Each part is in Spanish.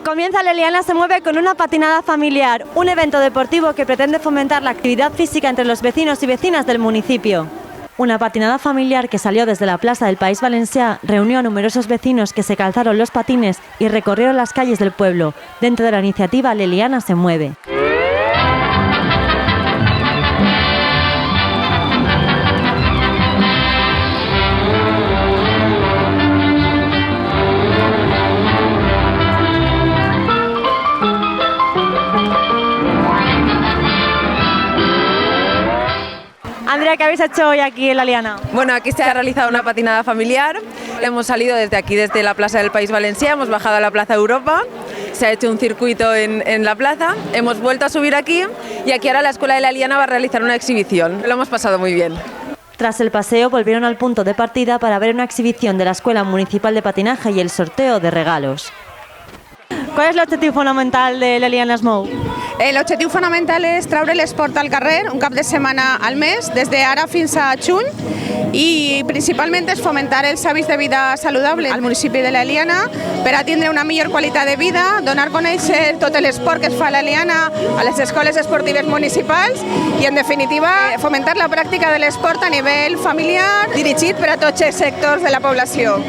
Comienza Leliana se mueve con una patinada familiar, un evento deportivo que pretende fomentar la actividad física entre los vecinos y vecinas del municipio. Una patinada familiar que salió desde la plaza del País Valencià reunió a numerosos vecinos que se calzaron los patines y recorrieron las calles del pueblo, dentro de la iniciativa Leliana se mueve. Andrea, ¿qué habéis hecho hoy aquí en la Liana? Bueno, aquí se ha realizado una patinada familiar. Hemos salido desde aquí, desde la plaza del País Valencià, hemos bajado a la Plaza Europa, se ha hecho un circuito en la plaza, hemos vuelto a subir aquí y aquí ahora la Escuela de la Liana va a realizar una exhibición. Lo hemos pasado muy bien. Tras el paseo volvieron al punto de partida para ver una exhibición de la Escuela Municipal de Patinaje y el sorteo de regalos. ¿Cuál és l'objectiu fonamental de l'Eliana es mou? L'objectiu fonamental és treure l'esport al carrer un cap de setmana al mes, des d'ara fins a juny, i principalment és fomentar els hàbits de vida saludable al municipi de l'Eliana per a tindre una millor qualitat de vida, donar a conèixer tot l'esport que es fa a l'Eliana a les escoles esportives municipals i, en definitiva, fomentar la pràctica de l'esport a nivell familiar dirigit per a tots els sectors de la població.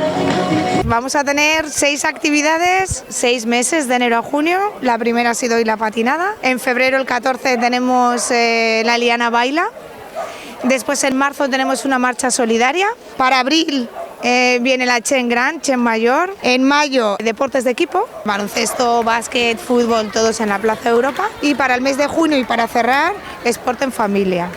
Vamos a tener 6 actividades, 6 meses de enero a junio. La primera ha sido hoy la patinada. En febrero, el 14, tenemos la Liana Baila. Después, en marzo, tenemos una marcha solidaria. Para abril viene la Chen Gran, Chen Mayor. En mayo, deportes de equipo, baloncesto, básquet, fútbol, todos en la Plaza Europa. Y para el mes de junio y para cerrar, Sport en familia.